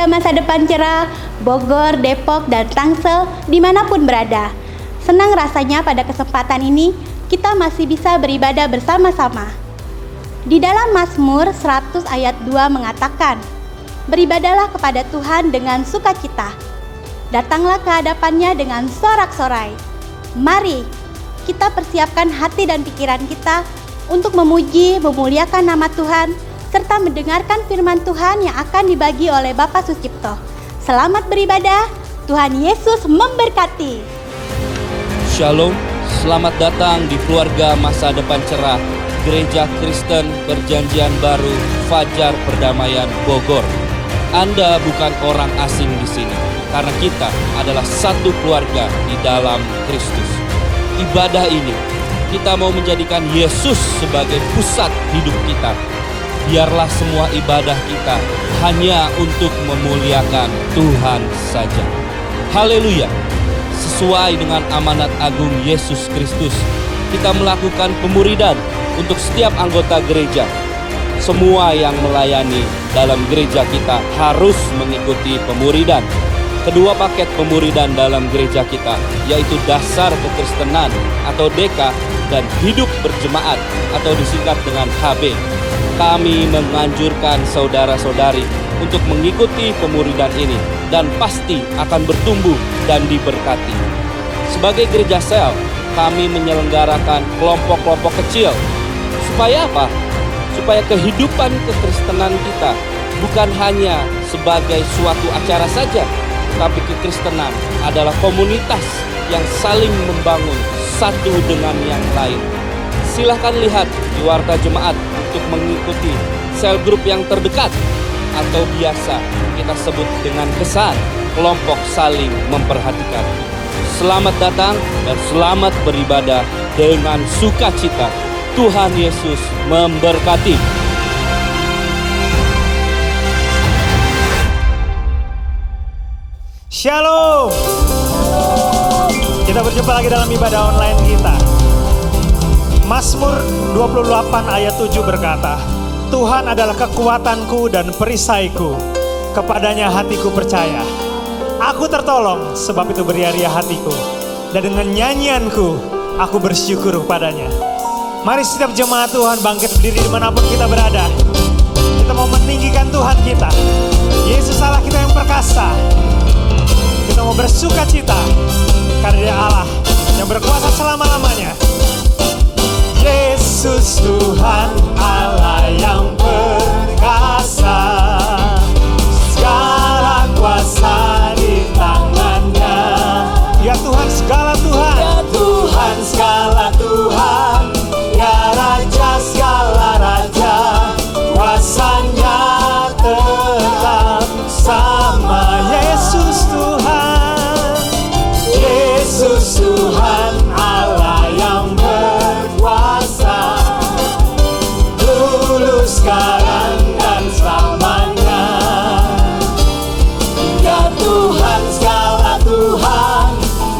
Keluarga Masa Depan Cerah, Bogor, Depok, dan Tangsel dimanapun berada. Senang rasanya pada kesempatan ini kita masih bisa beribadah bersama-sama. Di dalam Mazmur 100 ayat 2 mengatakan, "Beribadahlah kepada Tuhan dengan sukacita. Datanglah ke hadapannya dengan sorak-sorai." Mari kita persiapkan hati dan pikiran kita untuk memuji, memuliakan nama Tuhan, serta mendengarkan firman Tuhan yang akan dibagi oleh Bapak Sucipto. Selamat beribadah, Tuhan Yesus memberkati. Shalom, selamat datang di Keluarga Masa Depan Cerah, Gereja Kristen Perjanjian Baru Fajar Perdamaian Bogor. Anda bukan orang asing di sini, karena kita adalah satu keluarga di dalam Kristus. Ibadah ini, kita mau menjadikan Yesus sebagai pusat hidup kita. Biarlah semua ibadah kita hanya untuk memuliakan Tuhan saja. Haleluya. Sesuai dengan amanat agung Yesus Kristus, kita melakukan pemuridan untuk setiap anggota gereja. Semua yang melayani dalam gereja kita harus mengikuti pemuridan. Kedua paket pemuridan dalam gereja kita, yaitu dasar kekristenan atau DK dan hidup berjemaat atau disingkat dengan HB. Kami menganjurkan saudara-saudari untuk mengikuti pemuridan ini dan pasti akan bertumbuh dan diberkati. Sebagai gereja sel, kami menyelenggarakan kelompok-kelompok kecil. Supaya apa? Supaya kehidupan kekristenan kita bukan hanya sebagai suatu acara saja, tapi kekristenan adalah komunitas yang saling membangun satu dengan yang lain. Silahkan lihat di Warta Jemaat untuk mengikuti sel grup yang terdekat, atau biasa kita sebut dengan kesan kelompok saling memperhatikan. Selamat datang dan selamat beribadah dengan sukacita. Tuhan Yesus memberkati. Shalom. Kita berjumpa lagi dalam ibadah online kita. Mazmur 28 ayat 7 berkata, "Tuhan adalah kekuatanku dan perisaiku, kepadanya hatiku percaya. Aku tertolong, sebab itu beria-ria hatiku, dan dengan nyanyianku aku bersyukur kepadanya." Mari setiap jemaat Tuhan bangkit berdiri dimanapun kita berada. Kita mau meninggikan Tuhan kita. Yesus Allah kita yang perkasa. Kita mau bersuka cita karena Dia Allah yang berkuasa selama-lamanya. Yesus Tuhan Allah yang perkasa, segala kuasa di tangannya. Ya Tuhan segala Tuhan, ya Tuhan segala Tuhan, ya Raja segala Raja, kuasanya tetap sama. Yesus Tuhan, Yesus Tuhan Allah yang berkuasa, dulu sekarang dan selamanya. Ya Tuhan segala Tuhan,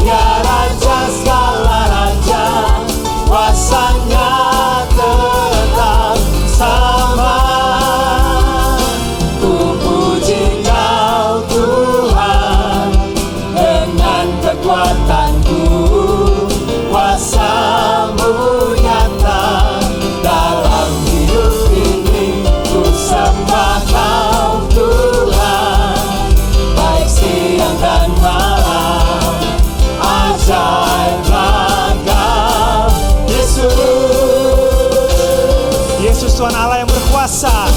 ya Raja segala Raja, kuasanya tetap sama. Ku puji Kau Tuhan dengan kekuatanku, kuasa-Mu nyata dalam hidup ini. Ku sembah Kau Tuhan, baik siang dan malam. Ajaiblah Kau Yesus. Yesus Tuhan Allah yang berkuasa.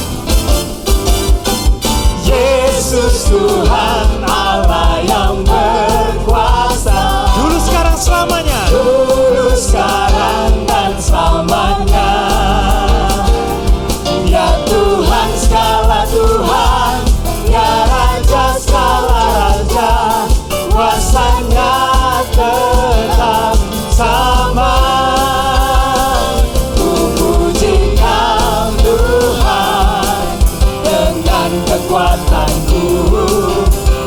Yesus Tuhan Allah yang berkuasa, dulu sekarang selamanya, dulu sekarang dan selamanya. Ya Tuhan segala Tuhan, ya Raja segala Raja, kuasanya tetap sama. Ku puji Kau Tuhan dengan kekuatanku,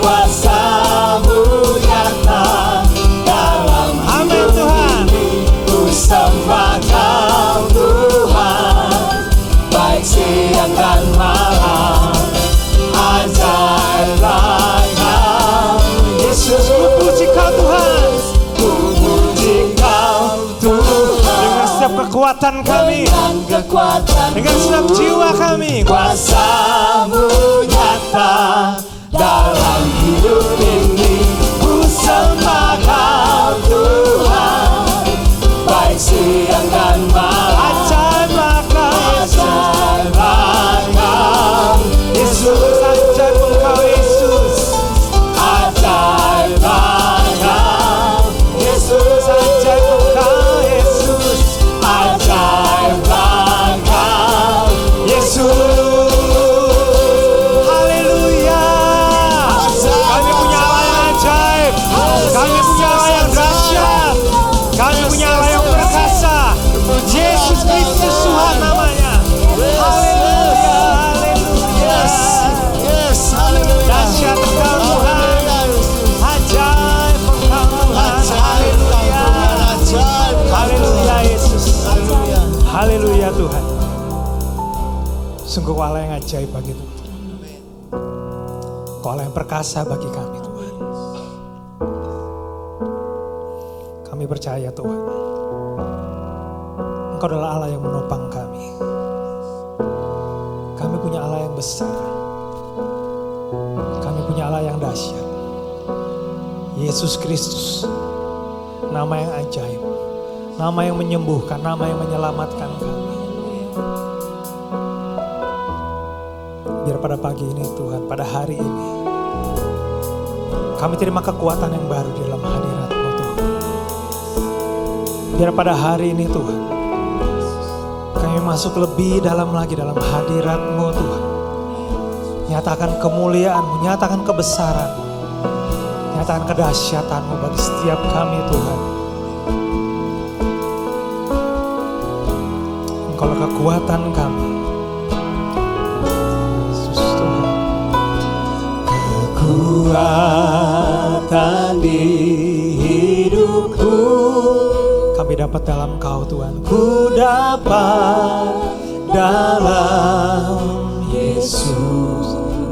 kuasa-Mu nyata dalam hidup ini. Ku sembah Kau Tuhan, baik siang dan malam. Ajaiblah kekuatan kami, dengan segenap jiwa kami. Kuasa-Mu nyata dalam hidup ini. Ku sembah Kau Tuhan, baik siang dan malam. Ajaiblah Kau Yesus, ajaib Engkau Yesus. Ajaiblah Kau Yesus, Ajaib Engkau Yesus. ajaiblah Kau Yesus. Haleluya. Kami punya Allah yang ajaib. Kami punya Allah yang dahsyat. Kami punya Allah yang perkasa. Yesus Kristus Tuhan namanya. Haleluya. Haleluya. Yes, haleluya. Dahsyat Engkau Tuhan. Ajaib Engkau Tuhan. Haleluya. Haleluya Yesus. Haleluya Tuhan. Sungguh Allah yang ajaib bagi Tuhan. Kau Allah yang perkasa bagi kami Tuhan. Kami percaya Tuhan, Engkau adalah Allah yang menopang kami. Kami punya Allah yang besar. Kami punya Allah yang dahsyat. Yesus Kristus, nama yang ajaib, nama yang menyembuhkan, nama yang menyelamatkan kami. Biar pada pagi ini Tuhan, pada hari ini, kami terima kekuatan yang baru di dalam hadirat-Mu Tuhan. Biar pada hari ini Tuhan, kami masuk lebih dalam lagi dalam hadirat-Mu Tuhan. Nyatakan kemuliaan-Mu, nyatakan kebesaran-Mu, nyatakan kedahsyatan-Mu bagi setiap kami Tuhan. Engkaulah kekuatan kami. Kekuatan di hidupku, Kami dapat dalam Kau Tuhan. ku dapat dalam Yesus.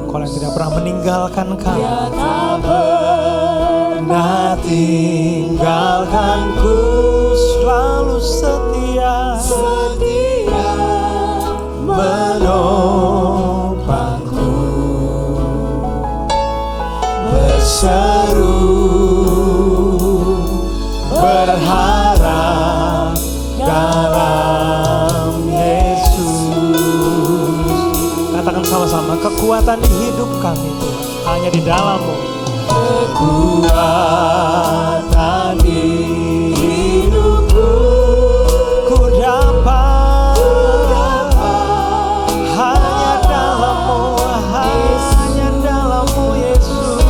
Kau yang tidak pernah meninggalkan kami. Tak pernah tinggalkanku, Selalu setia. setia menopangku. Berseru berharap dalam Yesus. Katakan sama-sama, kekuatan di hidup kami Tuhan hanya di dalam-Mu. Kekuatan di hidupku, Ku dapat hanya dalam-Mu, hanya dalam-Mu Yesus.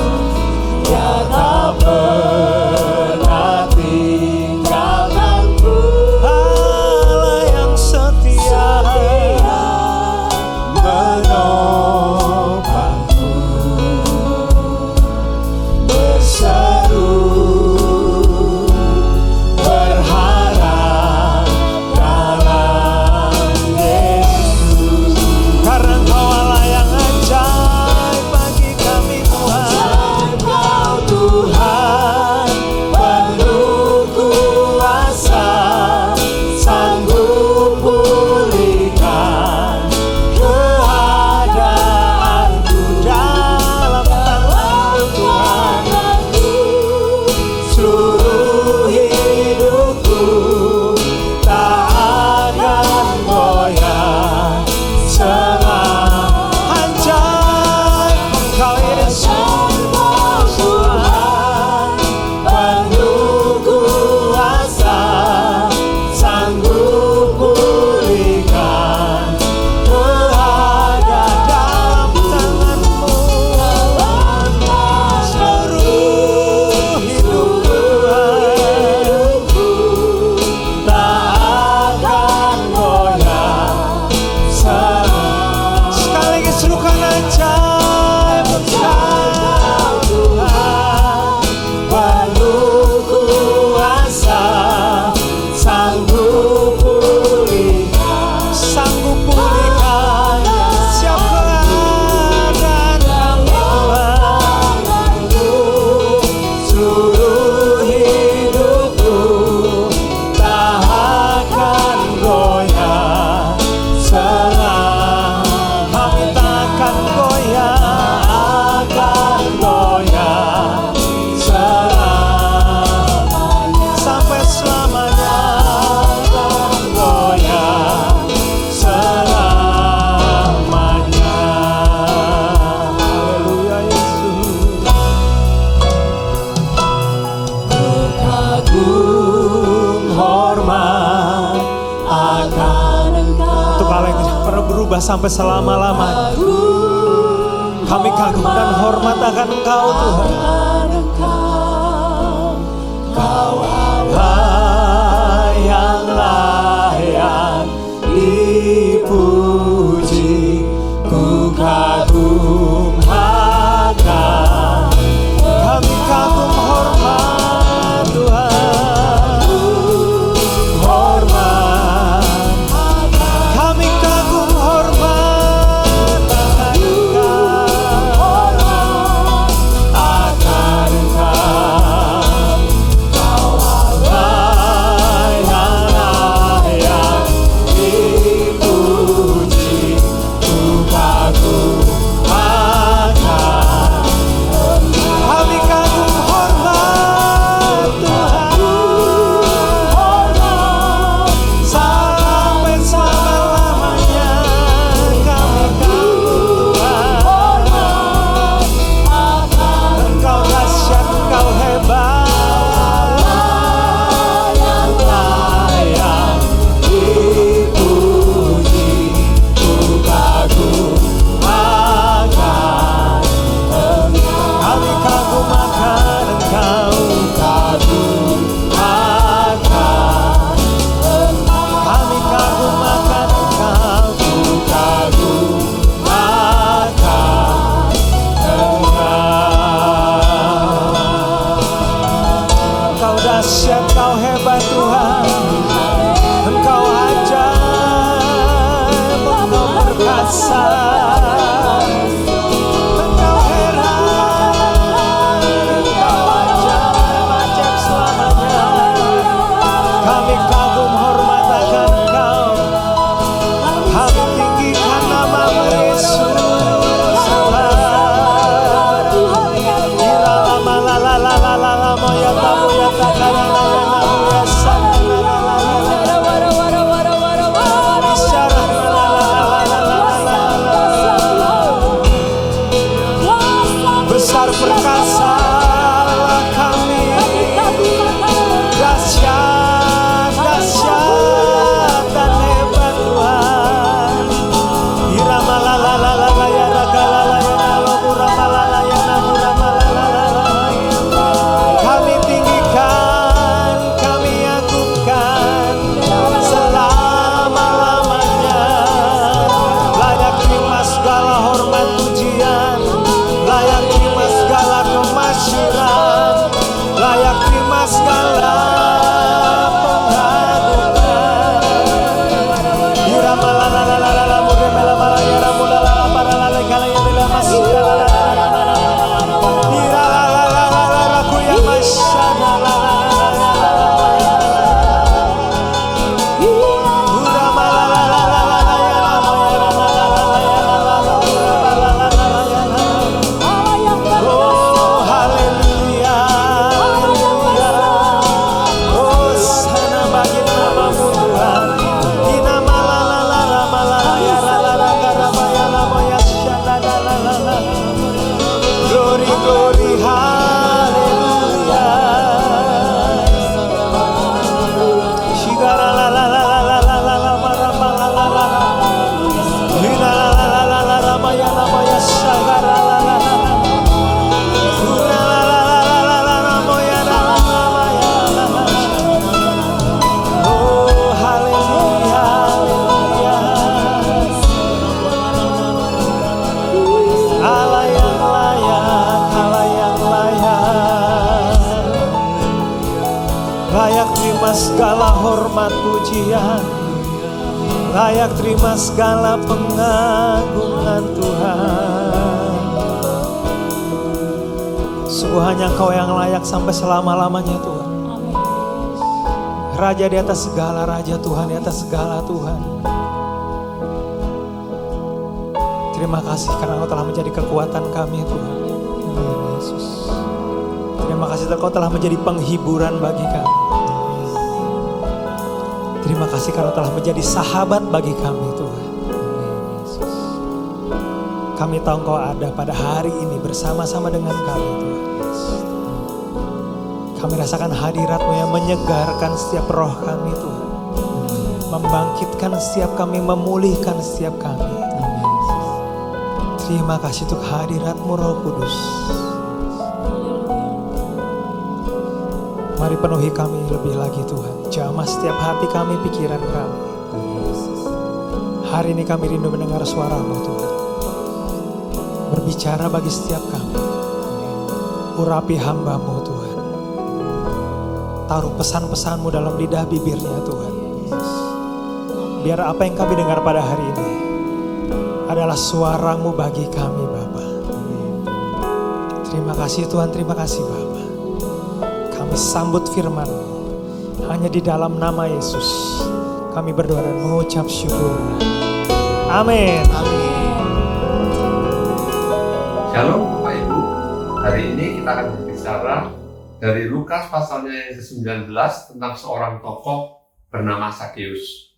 yang tak pernah tinggalkanku, Allah yang setia. menopangku. Berseru Allah sampai selama-lamanya. Kami kagum dan hormat akan Engkau Tuhan. Kau Allah yang layak dipuji, ku kagum akan. Kami kagum hormat Tuhan, hormat. Kami kagum hormat akan Engkau, akan Engkau. Kau Allah yang layak dipuji, ku kagum akan. Kami kagum hormat Tuhan, sampai selama-lamanya. Kami kagum Tuhan, Engkau dahsyat, Engkau hebat, yang layak dipuji, ku kagum akan. Kami kagum akan Engkau, kagum akan. Kami kagum akan Engkau, ku kagum akan Engkau. Engkau dahsyat, Engkau hebat Tuhan. Engkau ajaib, Engkau perkasa. Engkau heran, Engkau ajaib selamanya. Kami kagum hormat akan Engkau. Kami tinggikan nama-Mu Yesus Tuhan. Ira lama la la la la la la moya tamu ya takara la ya namu ya sana la la la la la. Bicara la la la la la la la la. Besar perkasalah kami, dahsyat, dahsyat dan hebat Tuhan. Irama la la la la la ya raga la la ya nalo murama la la ya namu rama la la la la. Kami tinggikan, kami agungkan selama-lamanya. Layak terima segala hormat pujian, layak terima segala kemasyuran, layak terima segala pengagungan. Irama la la la la la la murama la la ya ramu la la la para la la kala ya la masya la la la la la la. Ira la la la la la la ku ya masya la la la la la la la. Urama la la la la la la ya ramu ya la la la la la ya la la la urama la la la la ya la. Oh haleluya, haleluya. Oh sana bagi nama-Mu Tuhan. Inama la la la rama la la ya la la la garama ya la mo ya sha la la la la la. Glory, glory, haleluya. Shigara la la la la la la la la marama la la la la. Lina la la la la la rama ya la mo ya shagara la la la la. Una la la la la la la ramo ya la la la la ya la la la. Oh haleluya, haleluya. Allah yang layak, Allah yang layak. Layak terima segala hormat pujian, layak terima segala pengagungan Tuhan. Sungguh hanya Engkau yang layak sampai selama-lamanya Tuhan. Raja di atas segala raja, Tuhan di atas segala Tuhan. Terima kasih karena Engkau telah menjadi kekuatan kami Tuhan. Yesus. Terima kasih karena Engkau telah menjadi penghiburan bagi kami. Terima kasih karena telah menjadi sahabat bagi kami Tuhan. Yesus. Kami tahu Engkau ada pada hari ini bersama-sama dengan kami Tuhan. Kami rasakan hadirat-Mu yang menyegarkan setiap roh kami Tuhan. Membangkitkan setiap kami, memulihkan setiap kami. Terima kasih untuk hadirat-Mu Roh Kudus. Mari penuhi kami lebih lagi Tuhan. Jamah setiap hati kami, pikiran kami. Hari ini kami rindu mendengar suara-Mu Tuhan. Berbicara bagi setiap kami. Urapi hamba-Mu Tuhan. Taruh pesan-pesan-Mu dalam lidah bibirnya Tuhan. Biar apa yang kami dengar pada hari ini adalah suara-Mu bagi kami Bapa. Terima kasih Tuhan, terima kasih Bapa. Kami sambut firman-Mu. Hanya di dalam nama Yesus kami berdoa dan mengucap syukur. Amin. Shalom Bapak Ibu. Hari ini kita akan berbicara dari Lukas pasalnya yang ke-19 tentang seorang tokoh bernama Sakeus.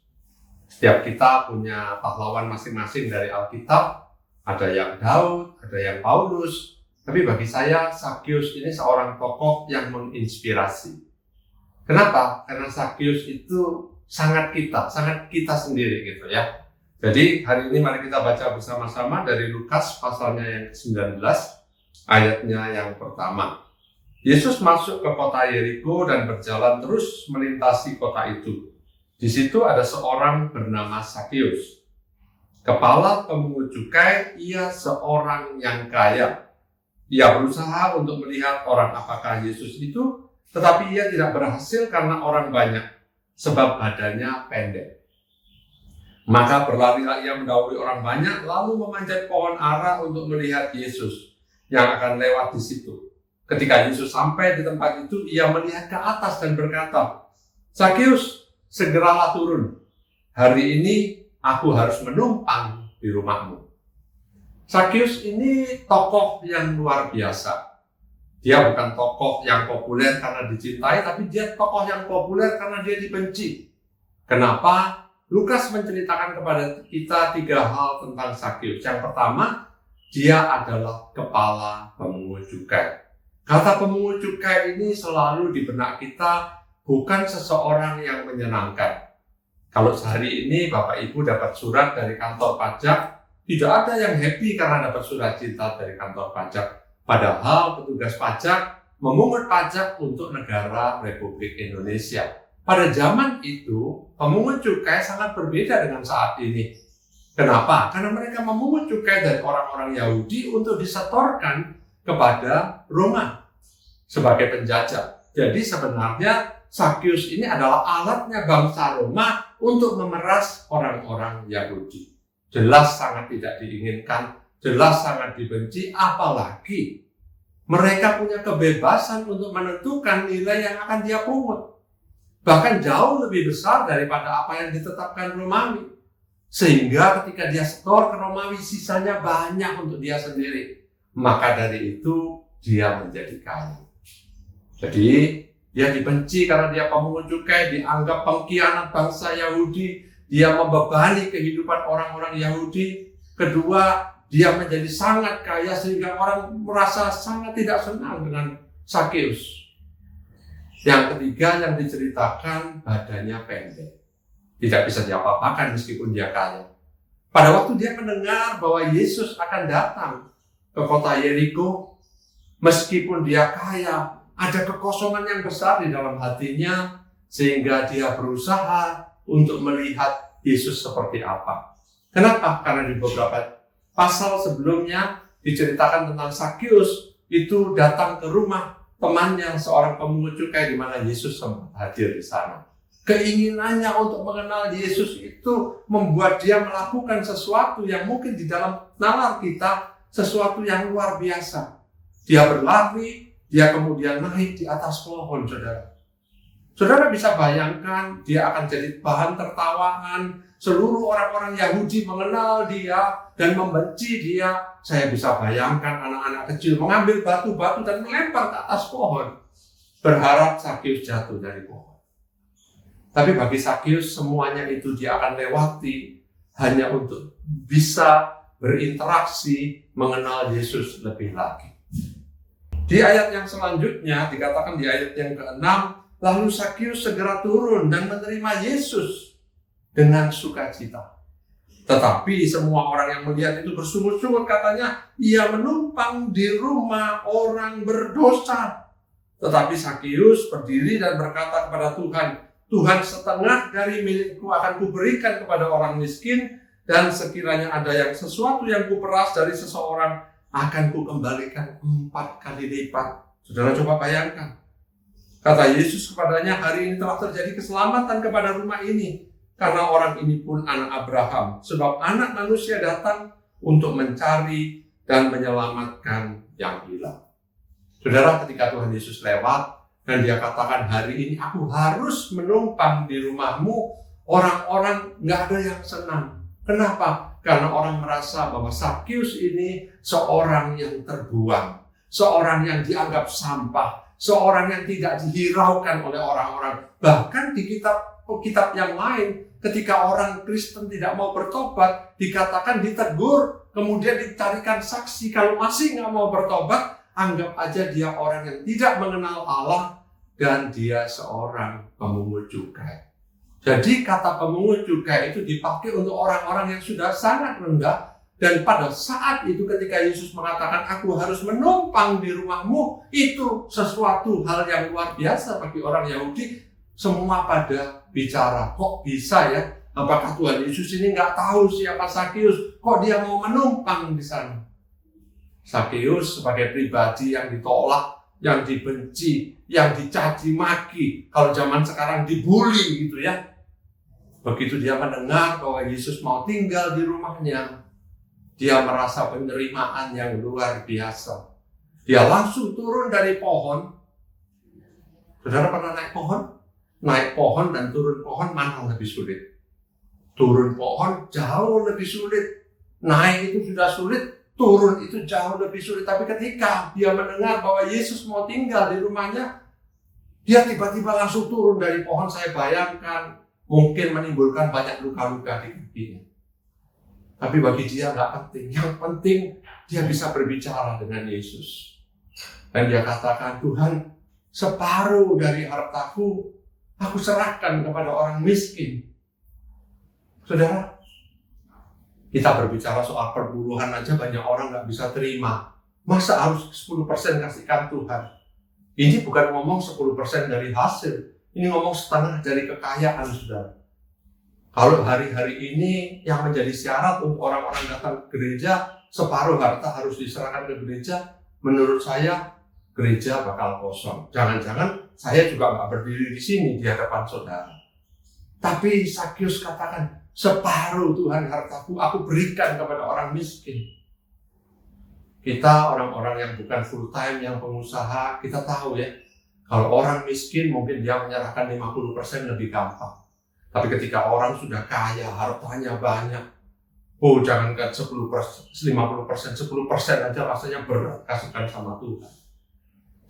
Setiap kita punya pahlawan masing-masing dari Alkitab. Ada yang Daud, ada yang Paulus. Tapi bagi saya, Sakeus ini seorang tokoh yang menginspirasi. Kenapa? Karena Sakeus itu sangat kita sendiri gitu ya. Jadi hari ini mari kita baca bersama-sama dari Lukas pasalnya yang ke-19, ayatnya yang pertama. Yesus masuk ke kota Yeriko dan berjalan terus melintasi kota itu. Di situ ada seorang bernama Sakeus. Kepala pemungut cukai, ia seorang yang kaya. Ia berusaha untuk melihat orang apakah Yesus itu, tetapi ia tidak berhasil karena orang banyak, sebab badannya pendek. Maka berlarilah ia mendahului orang banyak, lalu memanjat pohon ara untuk melihat Yesus yang akan lewat di situ. Ketika Yesus sampai di tempat itu, ia melihat ke atas dan berkata, "Sakeus, segeralah turun. Hari ini aku harus menumpang di rumahmu." Sakeus ini tokoh yang luar biasa. Dia bukan tokoh yang populer karena dicintai, tapi dia tokoh yang populer karena dia dibenci. Kenapa? Lukas menceritakan kepada kita 3 hal tentang Sakeus. Yang pertama, dia adalah kepala pemungut cukai. Kata pemungut cukai ini selalu di benak kita bukan seseorang yang menyenangkan. Kalau sehari ini Bapak Ibu dapat surat dari kantor pajak, tidak ada yang happy karena dapat surat cinta dari kantor pajak. Padahal petugas pajak memungut pajak untuk negara Republik Indonesia. Pada zaman itu, pemungut cukai sangat berbeda dengan saat ini. Kenapa? Karena mereka memungut cukai dari orang-orang Yahudi untuk disetorkan kepada Roma sebagai penjajah. Jadi sebenarnya Sakeus ini adalah alatnya bangsa Roma untuk memeras orang-orang Yahudi. Jelas sangat tidak diinginkan, jelas sangat dibenci, apalagi mereka punya kebebasan untuk menentukan nilai yang akan dia pungut. Bahkan jauh lebih besar daripada apa yang ditetapkan Romawi. Sehingga ketika dia setor ke Romawi, sisanya banyak untuk dia sendiri. Maka dari itu, dia menjadi kaya. Jadi, dia dibenci karena dia pemungut cukai, dianggap pengkhianat bangsa Yahudi. Dia membebani kehidupan orang-orang Yahudi. Kedua, dia menjadi sangat kaya sehingga orang merasa sangat tidak senang dengan Sakeus. Yang ketiga yang diceritakan badannya pendek. Tidak bisa diapa-apakan meskipun dia kaya. Pada waktu dia mendengar bahwa Yesus akan datang ke kota Yeriko, meskipun dia kaya, ada kekosongan yang besar di dalam hatinya sehingga dia berusaha untuk melihat Yesus seperti apa. Kenapa? Karena di beberapa pasal sebelumnya diceritakan tentang Sakeus itu datang ke rumah temannya seorang pemungut cukai di mana Yesus sempat hadir di sana. Keinginannya untuk mengenal Yesus itu membuat dia melakukan sesuatu yang mungkin di dalam nalar kita sesuatu yang luar biasa. Dia berlari, dia kemudian naik di atas pohon, saudara. Saudara bisa bayangkan dia akan jadi bahan tertawaan. Seluruh orang-orang Yahudi mengenal dia dan membenci dia. Saya bisa bayangkan anak-anak kecil mengambil batu-batu dan melempar ke atas pohon, berharap Sakeus jatuh dari pohon. Tapi bagi Sakeus semuanya itu dia akan lewati hanya untuk bisa berinteraksi, mengenal Yesus lebih lagi. Di ayat yang selanjutnya dikatakan di ayat yang ke-6, lalu Sakeus segera turun dan menerima Yesus dengan sukacita. Tetapi semua orang yang melihat itu bersungut-sungut, katanya, ia menumpang di rumah orang berdosa. Tetapi Sakeus berdiri dan berkata kepada Tuhan, Tuhan, setengah dari milikku akan kuberikan kepada orang miskin, dan sekiranya ada sesuatu yang kuperas dari seseorang, akan kukembalikan 4 kali lipat. Saudara coba bayangkan. Kata Yesus kepadanya, hari ini telah terjadi keselamatan kepada rumah ini, karena orang ini pun anak Abraham, sebab anak manusia datang untuk mencari dan menyelamatkan yang hilang. Saudara, ketika Tuhan Yesus lewat dan dia katakan, hari ini aku harus menumpang di rumahmu, orang-orang nggak ada yang senang. Kenapa? Karena orang merasa bahwa Sakeus ini seorang yang terbuang, seorang yang dianggap sampah, seorang yang tidak dihiraukan oleh orang-orang. Bahkan di kitab yang lain, ketika orang Kristen tidak mau bertobat, dikatakan ditegur, kemudian dicarikan saksi. Kalau masih nggak mau bertobat, anggap aja dia orang yang tidak mengenal Allah dan dia seorang pemungut cukai. Jadi kata pemungut cukai itu dipakai untuk orang-orang yang sudah sangat rendah. Dan pada saat itu ketika Yesus mengatakan, aku harus menumpang di rumahmu, itu sesuatu hal yang luar biasa bagi orang Yahudi. Semua pada bicara, kok bisa ya? Apakah Tuhan Yesus ini nggak tahu siapa Sakeus? Kok dia mau menumpang di sana? Sakeus sebagai pribadi yang ditolak, yang dibenci, yang dicaci maki, kalau zaman sekarang dibully gitu ya. Begitu dia mendengar bahwa Yesus mau tinggal di rumahnya, dia merasa penerimaan yang luar biasa. Dia langsung turun dari pohon. Saudara pernah naik pohon? Naik pohon dan turun pohon mana lebih sulit? Turun pohon jauh lebih sulit. Naik itu sudah sulit, turun itu jauh lebih sulit. Tapi ketika dia mendengar bahwa Yesus mau tinggal di rumahnya, dia tiba-tiba langsung turun dari pohon. Saya bayangkan mungkin menimbulkan banyak luka-luka di kakinya. Tapi bagi dia nggak penting. Yang penting dia bisa berbicara dengan Yesus. Dan dia katakan, Tuhan, separuh dari hartaku aku serahkan kepada orang miskin. Saudara, kita berbicara soal perburuhan aja banyak orang nggak bisa terima. Masa harus 10% kasihkan Tuhan? Ini bukan ngomong 10% dari hasil. Ini ngomong setengah dari kekayaan, saudara. Kalau hari-hari ini yang menjadi syarat untuk orang-orang datang ke gereja, separuh harta harus diserahkan ke gereja, menurut saya gereja bakal kosong. Jangan-jangan saya juga nggak berdiri di sini di hadapan saudara. Tapi Sakeus katakan, separuh Tuhan hartaku aku berikan kepada orang miskin. Kita orang-orang yang bukan full time, yang pengusaha, kita tahu ya, kalau orang miskin mungkin dia menyerahkan 50% lebih gampang. Tapi ketika orang sudah kaya, hartanya banyak, jangankan 10%, 50%, 10% aja rasanya berat kasihkan sama Tuhan.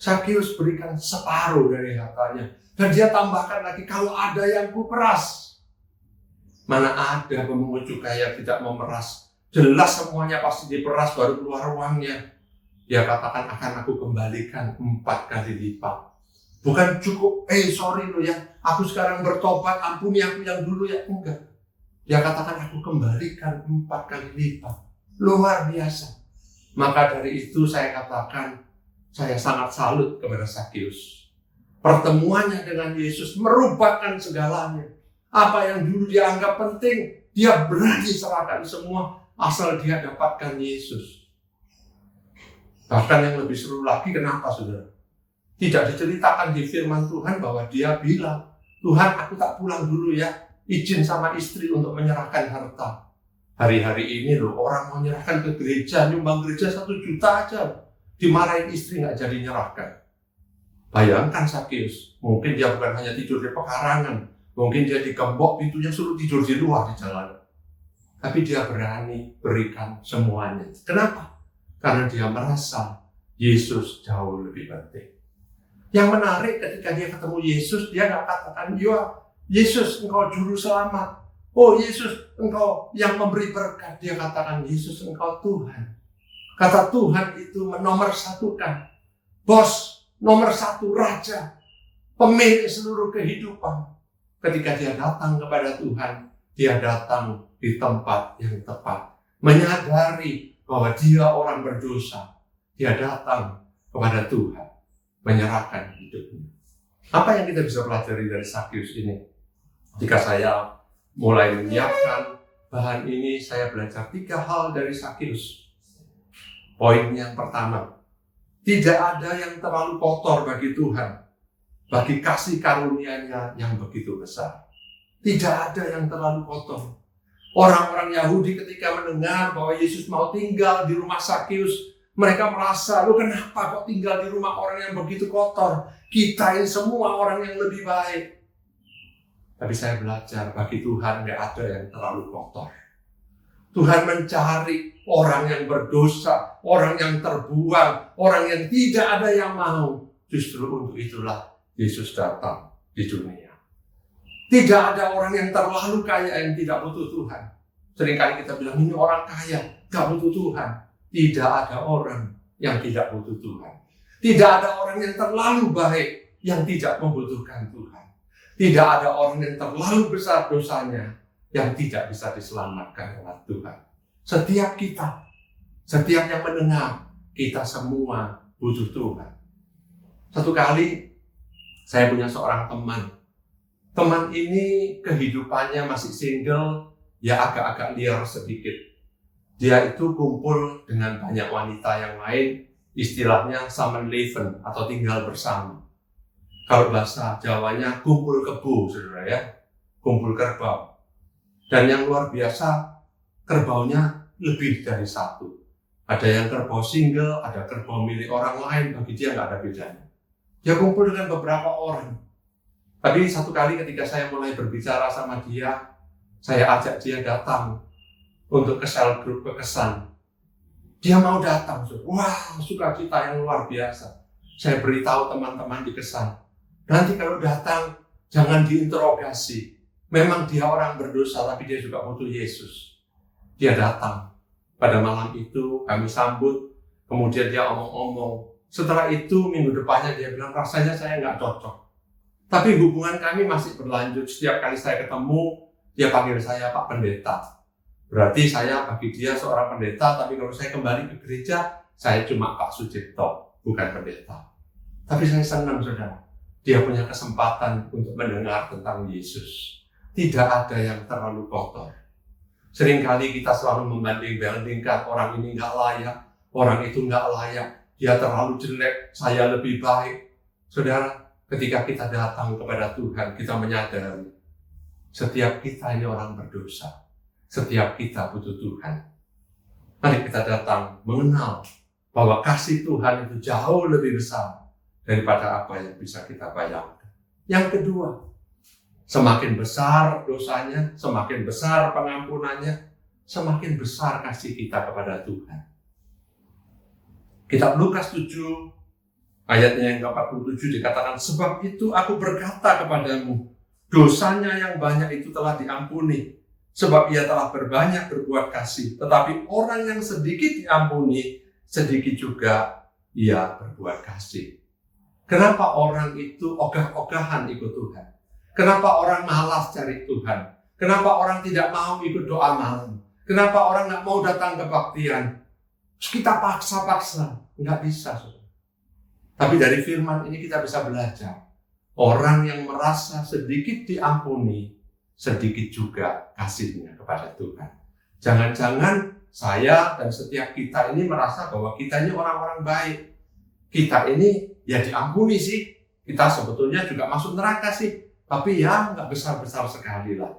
Sakeus berikan separuh dari hartanya. Dan dia tambahkan lagi, kalau ada yang kuperas. Mana ada pemungut cukai yang tidak memeras. Jelas semuanya pasti diperas baru keluar uangnya. Dia katakan, akan aku kembalikan 4 kali lipat. Bukan cukup, sorry lo ya, aku sekarang bertobat, ampuni aku yang dulu ya. Enggak. Dia katakan, aku kembalikan 4 kali lipat. Luar biasa. Maka dari itu saya katakan, saya sangat salut kepada Sakeus. Pertemuannya dengan Yesus merupakan segalanya. Apa yang dulu dianggap penting, dia berani serahkan semua asal dia dapatkan Yesus. Bahkan yang lebih seru lagi, kenapa saudara? Tidak diceritakan di firman Tuhan bahwa dia bilang, Tuhan aku tak pulang dulu ya, izin sama istri untuk menyerahkan harta. Hari-hari ini loh, orang mau menyerahkan ke gereja, nyumbang gereja 1 juta aja. Dimarahin istri nggak jadi nyerahkan. Bayangkan Sakeus, mungkin dia bukan hanya tidur di pekarangan, mungkin dia digembok, pintunya suruh tidur di luar di jalan. Tapi dia berani berikan semuanya. Kenapa? Karena dia merasa Yesus jauh lebih penting. Yang menarik ketika dia ketemu Yesus, dia nggak katakan, ya Yesus engkau juru selamat. Oh Yesus engkau yang memberi berkat. Dia katakan, Yesus engkau Tuhan. Kata Tuhan itu menomorsatukan. Bos, nomor 1 raja. Pemilik seluruh kehidupan. Ketika dia datang kepada Tuhan, dia datang di tempat yang tepat. Menyadari bahwa dia orang berdosa. Dia datang kepada Tuhan, menyerahkan hidupnya. Apa yang kita bisa pelajari dari Sakeus ini? Jika saya mulai menyiapkan bahan ini, saya belajar 3 hal dari Sakeus. Poin yang pertama, tidak ada yang terlalu kotor bagi Tuhan, bagi kasih karunia-Nya yang begitu besar. Tidak ada yang terlalu kotor. Orang-orang Yahudi ketika mendengar bahwa Yesus mau tinggal di rumah Sakeus, mereka merasa, lu kenapa kok tinggal di rumah orang yang begitu kotor? Kita ini semua orang yang lebih baik. Tapi saya belajar, bagi Tuhan gak ada yang terlalu kotor. Tuhan mencari orang yang berdosa, orang yang terbuang, orang yang tidak ada yang mau. Justru untuk itulah Yesus datang di dunia. Tidak ada orang yang terlalu kaya yang tidak butuh Tuhan. Seringkali kita bilang, ini orang kaya, gak butuh Tuhan. Tidak ada orang yang tidak butuh Tuhan. Tidak ada orang yang terlalu baik yang tidak membutuhkan Tuhan. Tidak ada orang yang terlalu besar dosanya yang tidak bisa diselamatkan oleh Tuhan. Setiap kita, setiap yang mendengar, kita semua butuh Tuhan. Satu kali saya punya seorang teman. Teman ini kehidupannya masih single, ya agak-agak liar sedikit. Dia itu kumpul dengan banyak wanita yang lain, istilahnya samenleven atau tinggal bersama. Kalau bahasa Jawanya kumpul kebo, saudara ya, kumpul kerbau. Dan yang luar biasa, kerbaunya lebih dari satu. Ada yang kerbau single, ada kerbau milik orang lain, bagi dia nggak ada bedanya. Dia kumpul dengan beberapa orang. Tapi satu kali ketika saya mulai berbicara sama dia, saya ajak dia datang untuk ke sel grup kekesan. Dia mau datang, wah sukacita yang luar biasa. Saya beritahu teman-teman di kesan, nanti kalau datang jangan diinterogasi. Memang dia orang berdosa, tapi dia juga butuh Yesus. Dia datang. Pada malam itu kami sambut, kemudian dia omong-omong. Setelah itu minggu depannya dia bilang, rasanya saya nggak cocok. Tapi hubungan kami masih berlanjut. Setiap kali saya ketemu, dia panggil saya Pak Pendeta. Berarti saya bagi dia seorang pendeta, tapi kalau saya kembali ke gereja, saya cuma Pak Sucipto, bukan pendeta. Tapi saya senang, saudara. Dia punya kesempatan untuk mendengar tentang Yesus. Tidak ada yang terlalu kotor. Seringkali kita selalu membanding-bandingkan, orang ini nggak layak, orang itu nggak layak, dia terlalu jelek, saya lebih baik. Saudara, ketika kita datang kepada Tuhan, kita menyadari setiap kita ini orang berdosa. Setiap kita butuh Tuhan. Mari kita datang mengenal bahwa kasih Tuhan itu jauh lebih besar daripada apa yang bisa kita bayangkan. Yang kedua, semakin besar dosanya, semakin besar pengampunannya, semakin besar kasih kita kepada Tuhan. Kitab Lukas 7, ayatnya yang ke-47 dikatakan, sebab itu aku berkata kepadamu, dosanya yang banyak itu telah diampuni, sebab ia telah berbanyak berbuat kasih. Tetapi orang yang sedikit diampuni, sedikit juga ia berbuat kasih. Kenapa orang itu ogah-ogahan ikut Tuhan? Kenapa orang malas cari Tuhan? Kenapa orang tidak mau ikut doa malam? Kenapa orang nggak mau datang ke kebaktian? Kita paksa-paksa, nggak bisa. Tapi dari firman ini kita bisa belajar. Orang yang merasa sedikit diampuni, sedikit juga kasihnya kepada Tuhan. Jangan-jangan saya dan setiap kita ini merasa bahwa kita ini orang-orang baik. Kita ini ya diampuni sih. Kita sebetulnya juga masuk neraka sih. Tapi ya nggak besar-besar sekali lah.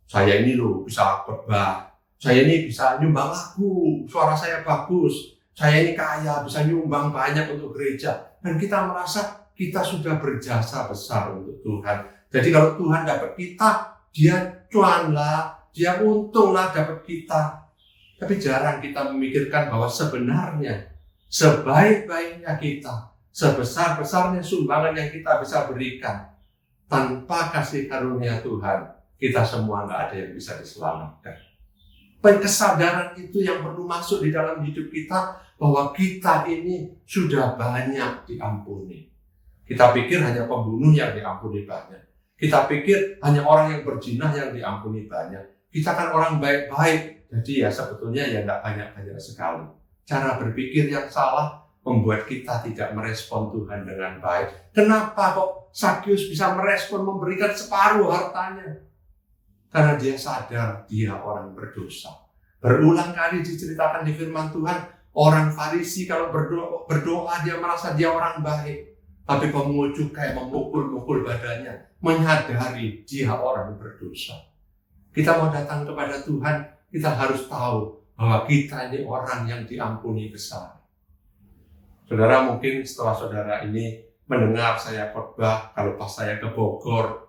Saya ini loh bisa khotbah. Saya ini bisa nyumbang lagu. Suara saya bagus. Saya ini kaya, bisa nyumbang banyak untuk gereja. Dan kita merasa kita sudah berjasa besar untuk Tuhan. Jadi kalau Tuhan dapat kita, dia cuan lah, dia untung lah dapat kita. Tapi jarang kita memikirkan bahwa sebenarnya sebaik-baiknya kita, sebesar-besarnya sumbangan yang kita bisa berikan, tanpa kasih karunia Tuhan, kita semua nggak ada yang bisa diselamatkan. Kesadaran itu yang perlu masuk di dalam hidup kita, bahwa kita ini sudah banyak diampuni. Kita pikir hanya pembunuh yang diampuni banyak. Kita pikir hanya orang yang berzina yang diampuni banyak. kita kan orang baik-baik, jadi ya sebetulnya ya tidak banyak-banyak sekali. Cara berpikir yang salah membuat kita tidak merespon Tuhan dengan baik. Kenapa kok Sakeus bisa merespon memberikan separuh hartanya? Karena dia sadar dia orang berdosa. Berulang kali diceritakan di firman Tuhan, orang Farisi kalau berdoa dia merasa dia orang baik. Tapi pemungut cukai memukul-mukul badannya, menyadari dia orang berdosa. Kita mau datang kepada Tuhan, kita harus tahu bahwa kita ini orang yang diampuni besar. Saudara, mungkin setelah saudara ini mendengar saya khotbah, kalau pas saya ke Bogor,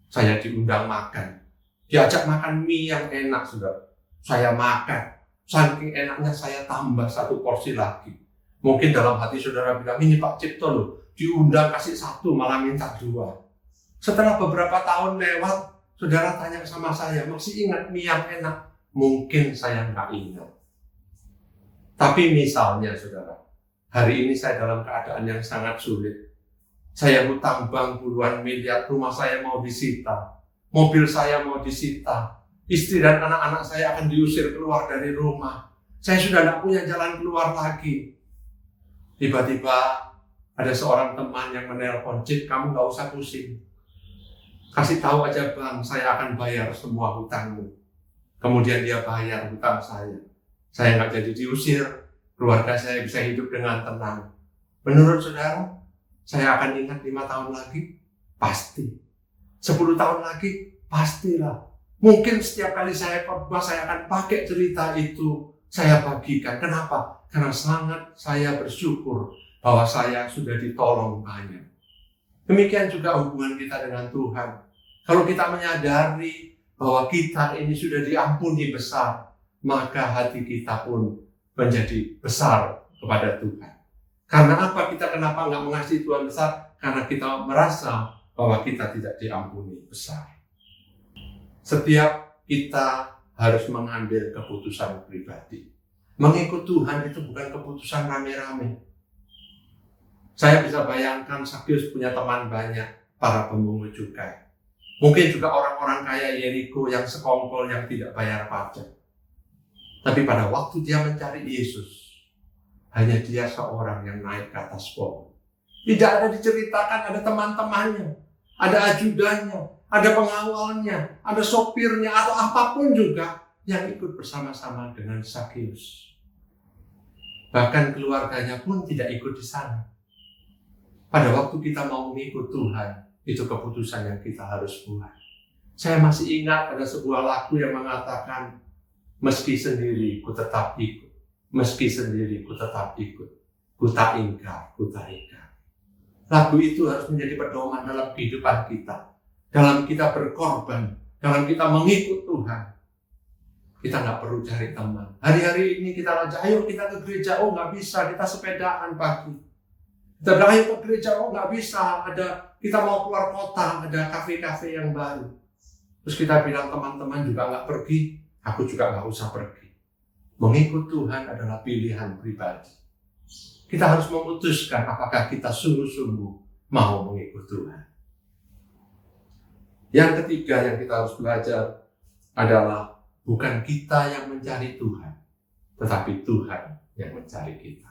saya diundang makan. Diajak makan mie yang enak, saudara. Saya makan. Saking enaknya saya tambah 1 porsi lagi. Mungkin dalam hati saudara bilang, ini Pak Cipto loh, diundang kasih 1 malah minta 2. Setelah beberapa tahun lewat, saudara tanya sama saya, masih ingat mie yang enak? Mungkin saya nggak ingat. Tapi misalnya saudara, hari ini saya dalam keadaan yang sangat sulit. Saya hutang bank puluhan miliar, rumah saya mau disita, mobil saya mau disita, istri dan anak-anak saya akan diusir keluar dari rumah. Saya sudah tidak punya jalan keluar lagi. Tiba-tiba ada seorang teman yang menelpon, Cip, kamu nggak usah pusing. Kasih tahu aja bang, saya akan bayar semua hutangmu. Kemudian dia bayar hutang saya. Saya nggak jadi diusir, keluarga saya bisa hidup dengan tenang. Menurut saudara, saya akan ingat 5 tahun lagi? Pasti. 10 tahun lagi? Pastilah. Mungkin setiap kali saya khotbah, saya akan pakai cerita itu, saya bagikan. Kenapa? Karena sangat saya bersyukur bahwa saya sudah ditolong banyak. Demikian juga hubungan kita dengan Tuhan. Kalau kita menyadari bahwa kita ini sudah diampuni besar, maka hati kita pun menjadi besar kepada Tuhan. Karena apa kenapa nggak mengasihi Tuhan besar? Karena kita merasa bahwa kita tidak diampuni besar. Setiap kita harus mengambil keputusan pribadi. Mengikut Tuhan itu bukan keputusan rame-rame. Saya bisa bayangkan Sakeus punya teman banyak, para pemungut cukai. Mungkin juga orang-orang kaya Yeriko yang sekongkol yang tidak bayar pajak. Tapi pada waktu dia mencari Yesus, hanya dia seorang yang naik ke atas pohon. Tidak ada diceritakan ada teman-temannya, ada ajudannya, ada pengawalnya, ada sopirnya, atau apapun juga yang ikut bersama-sama dengan Sakeus. Bahkan keluarganya pun tidak ikut di sana. Pada waktu kita mau mengikut Tuhan, itu keputusan yang kita harus buat. Saya masih ingat ada sebuah lagu yang mengatakan, meski sendiri ku tetap ikut, meski sendiri ku tetap ikut, ku tak ingkar, ku tak ingkar. Lagu itu harus menjadi pedoman dalam kehidupan kita, dalam kita berkorban, dalam kita mengikut Tuhan. Kita nggak perlu cari teman. Hari-hari ini kita aja, ayo kita ke gereja, oh nggak bisa, kita sepedaan pagi. Kita bilang, ayo ke gereja, oh nggak bisa, kita mau keluar kota, ada kafe-kafe yang baru. Terus kita bilang teman-teman juga nggak pergi, aku juga nggak usah pergi. Mengikut Tuhan adalah pilihan pribadi. Kita harus memutuskan apakah kita sungguh-sungguh mau mengikut Tuhan. Yang ketiga yang kita harus belajar adalah bukan kita yang mencari Tuhan, tetapi Tuhan yang mencari kita.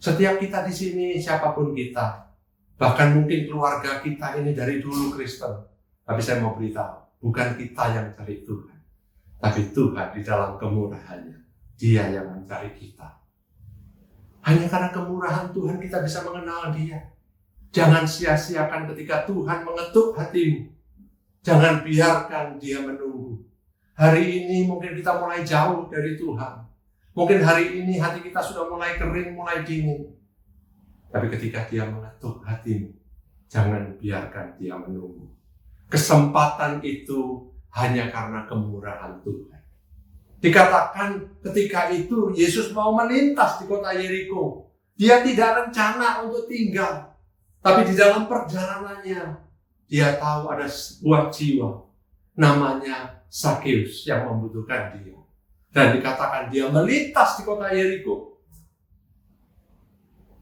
Setiap kita di sini, siapapun kita, bahkan mungkin keluarga kita ini dari dulu Kristen, tapi saya mau beritahu, bukan kita yang cari Tuhan, tapi Tuhan di dalam kemurahannya, Dia yang mencari kita. Hanya karena kemurahan Tuhan kita bisa mengenal Dia. Jangan sia-siakan ketika Tuhan mengetuk hatimu. Jangan biarkan Dia menunggu. Hari ini mungkin kita mulai jauh dari Tuhan. Mungkin hari ini hati kita sudah mulai kering, mulai dingin. Tapi ketika Dia mengetuk hatimu, jangan biarkan Dia menunggu. Kesempatan itu hanya karena kemurahan Tuhan. Dikatakan ketika itu Yesus mau melintas di kota Yeriko. Dia tidak rencana untuk tinggal. Tapi di dalam perjalanannya, Dia tahu ada sebuah jiwa namanya Sakeus yang membutuhkan Dia. Dan dikatakan dia melintas di kota Yeriko.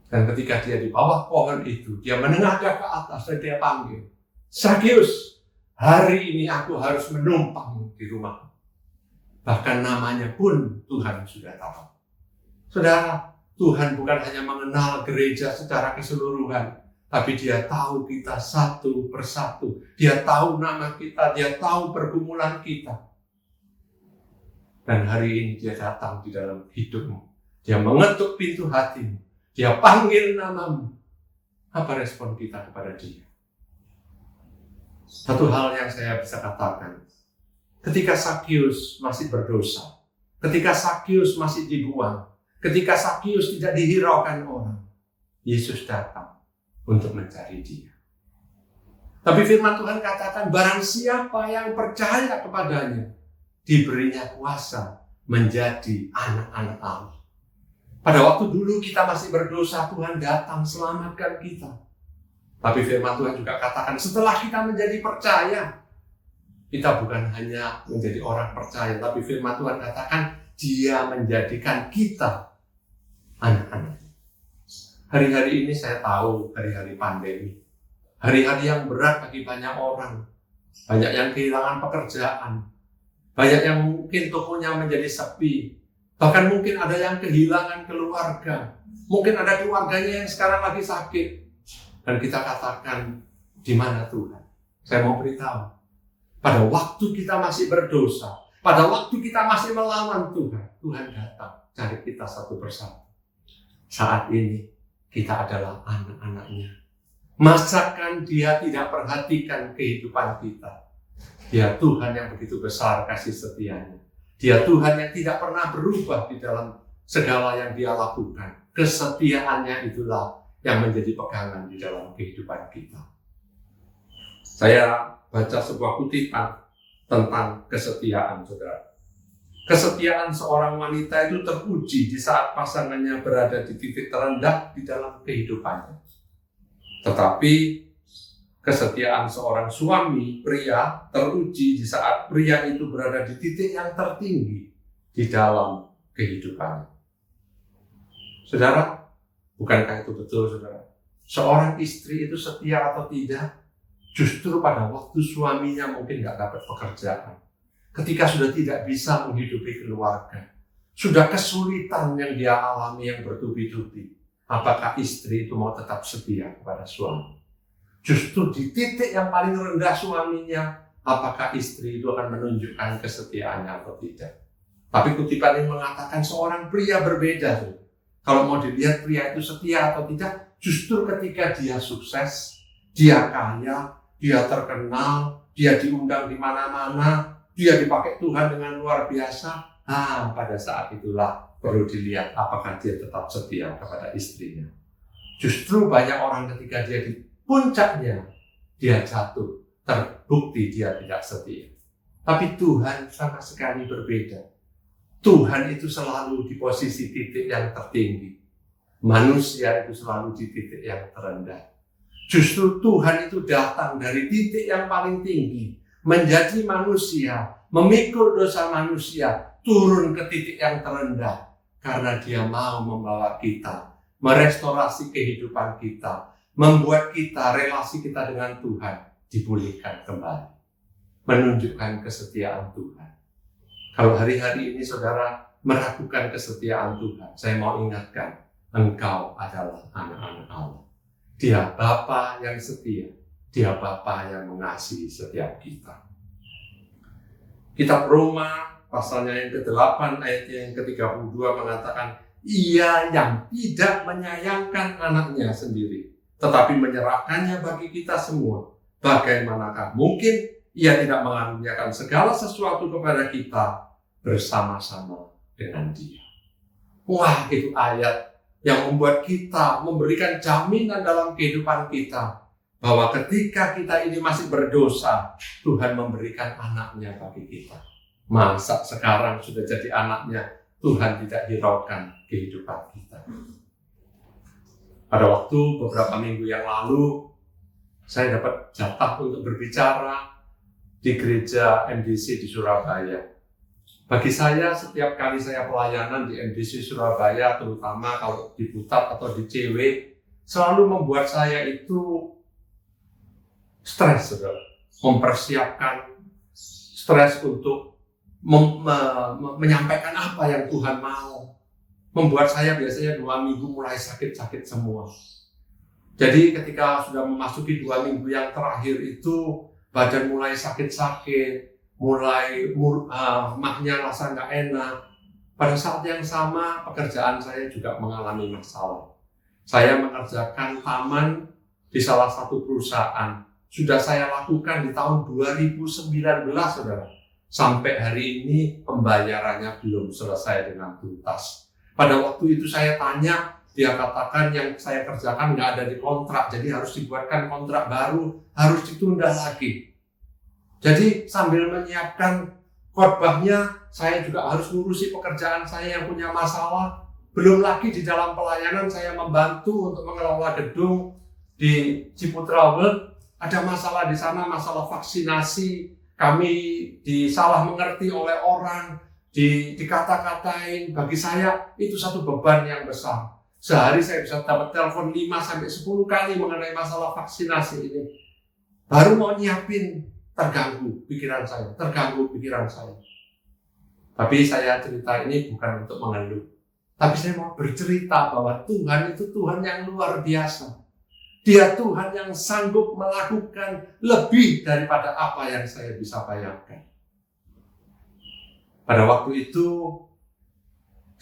Dan ketika dia di bawah pohon itu, dia menengadah ke atas dan dia panggil, Sakeus, Hari ini aku harus menumpang di rumah. Bahkan namanya pun Tuhan sudah tahu. Saudara, Tuhan bukan hanya mengenal gereja secara keseluruhan, tapi Dia tahu kita satu persatu. Dia tahu nama kita, Dia tahu pergumulan kita. Dan hari ini Dia datang di dalam hidupmu. Dia mengetuk pintu hatimu. Dia panggil namamu. Apa respon kita kepada Dia? Satu hal yang saya bisa katakan, ketika Sakius masih berdosa, ketika Sakius masih dibuang, ketika Sakius tidak dihiraukan orang, Yesus datang untuk mencari dia. Tapi firman Tuhan katakan, barang siapa yang percaya kepadanya, diberinya kuasa menjadi anak-anak Allah. Pada waktu dulu kita masih berdosa, Tuhan datang selamatkan kita. Tapi firman Tuhan juga katakan, setelah kita menjadi percaya, kita bukan hanya menjadi orang percaya, tapi firman Tuhan katakan, Dia menjadikan kita anak-anak. Hari-hari ini saya tahu, hari-hari pandemi. Hari-hari yang berat bagi banyak orang. Banyak yang kehilangan pekerjaan. Banyak yang mungkin tokonya menjadi sepi. Bahkan mungkin ada yang kehilangan keluarga. Mungkin ada keluarganya yang sekarang lagi sakit. Dan kita katakan, di mana Tuhan? Saya mau beritahu, pada waktu kita masih berdosa, pada waktu kita masih melawan Tuhan, Tuhan datang cari kita satu persatu. Saat ini kita adalah anak-anaknya. Masakan Dia tidak perhatikan kehidupan kita? Dia Tuhan yang begitu besar kasih setianya. Dia Tuhan yang tidak pernah berubah di dalam segala yang Dia lakukan. Kesetiaannya itulah yang menjadi pegangan di dalam kehidupan kita. Saya baca sebuah kutipan tentang kesetiaan, saudara. Kesetiaan seorang wanita itu teruji di saat pasangannya berada di titik terendah di dalam kehidupannya. Tetapi kesetiaan seorang suami, pria, teruji di saat pria itu berada di titik yang tertinggi di dalam kehidupannya. Saudara, bukankah itu betul, saudara? Seorang istri itu setia atau tidak, justru pada waktu suaminya mungkin nggak dapat pekerjaan. Ketika sudah tidak bisa menghidupi keluarga, sudah kesulitan yang dia alami yang bertubi-tubi, apakah istri itu mau tetap setia kepada suami? Justru di titik yang paling rendah suaminya, apakah istri itu akan menunjukkan kesetiaannya atau tidak? Tapi kutipan ini mengatakan seorang pria berbeda. Kalau mau dilihat pria itu setia atau tidak, justru ketika dia sukses, dia kaya, dia terkenal, dia diundang di mana-mana, dia dipakai Tuhan dengan luar biasa. Pada saat itulah perlu dilihat apakah dia tetap setia kepada istrinya. Justru banyak orang ketika dia di puncaknya, dia jatuh, terbukti dia tidak setia. Tapi Tuhan sama sekali berbeda. Tuhan itu selalu di posisi titik yang tertinggi. Manusia itu selalu di titik yang terendah. Justru Tuhan itu datang dari titik yang paling tinggi, menjadi manusia, memikul dosa manusia, turun ke titik yang terendah. Karena Dia mau membawa kita, merestorasi kehidupan kita, membuat kita, relasi kita dengan Tuhan dipulihkan kembali. Menunjukkan kesetiaan Tuhan. Kalau hari-hari ini saudara meragukan kesetiaan Tuhan, saya mau ingatkan, engkau adalah anak-anak Allah. Dia Bapa yang setia, Dia Bapa yang mengasihi setiap kita. Kitab Roma, pasalnya yang ke-8, ayat yang ke-32 mengatakan, Ia yang tidak menyayangkan anaknya sendiri, tetapi menyerahkannya bagi kita semua. Bagaimanakah mungkin Ia tidak mengaruniakan segala sesuatu kepada kita bersama-sama dengan Dia. Wah, itu ayat yang membuat kita memberikan jaminan dalam kehidupan kita bahwa ketika kita ini masih berdosa, Tuhan memberikan anaknya bagi kita. Masa sekarang sudah jadi anaknya, Tuhan tidak hiraukan kehidupan kita. Pada waktu beberapa minggu yang lalu, saya dapat jatah untuk berbicara di gereja MDC di Surabaya. Bagi saya, setiap kali saya pelayanan di MDC Surabaya, terutama kalau di Putat atau di CW, selalu membuat saya itu stres, saudara. mempersiapkan, stres untuk menyampaikan apa yang Tuhan mau. Membuat saya biasanya 2 minggu mulai sakit-sakit semua. Jadi ketika sudah memasuki 2 minggu yang terakhir itu, badan mulai sakit-sakit, mulai mahnya rasa nggak enak. Pada saat yang sama, pekerjaan saya juga mengalami masalah. Saya mengerjakan taman di salah satu perusahaan. Sudah saya lakukan di tahun 2019, saudara. Sampai hari ini pembayarannya belum selesai dengan tuntas. Pada waktu itu saya tanya, dia katakan yang saya kerjakan nggak ada di kontrak, jadi harus dibuatkan kontrak baru, harus ditunda lagi. Jadi sambil menyiapkan khotbahnya, saya juga harus ngurusi pekerjaan saya yang punya masalah. Belum lagi di dalam pelayanan saya membantu untuk mengelola gedung di Ciputra World. Ada masalah di sana, masalah vaksinasi. Kami disalah mengerti oleh orang, dikata-katain. Bagi saya itu satu beban yang besar. Sehari saya bisa dapat telepon 5-10 kali mengenai masalah vaksinasi ini. Baru mau nyiapin, terganggu pikiran saya. Tapi saya cerita ini bukan untuk mengeluh. Tapi saya mau bercerita bahwa Tuhan itu Tuhan yang luar biasa. Dia Tuhan yang sanggup melakukan lebih daripada apa yang saya bisa bayangkan. Pada waktu itu,